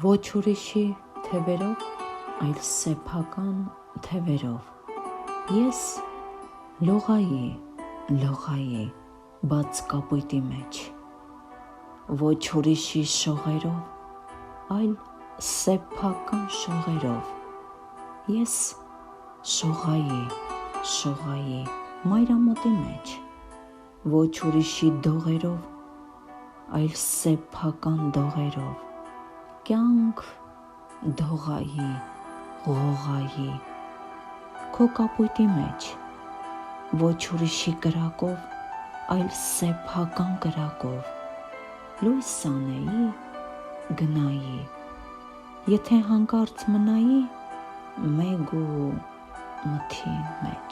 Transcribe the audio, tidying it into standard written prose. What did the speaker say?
Ոչ ուրիշի թևերով, այլ սեփական թևերով։ Ես լողայի բաց կապույտի մեջ։ Ոչ ուրիշի շողերով, այլ սեփական շողերով։ Ես շողայի մայրամուտի մեջ։ Ոչ ուրիշի դողերով, այլ սեփական դողերով։ Կյանք ղողայի քո կապույտի մեջ։ Ոչ ուրիշի կրակով, այլ սեփական կրակով։ Լույս անեի, գնայի, եթե հանկարծ մնայի մեկ ու մթի մեջ։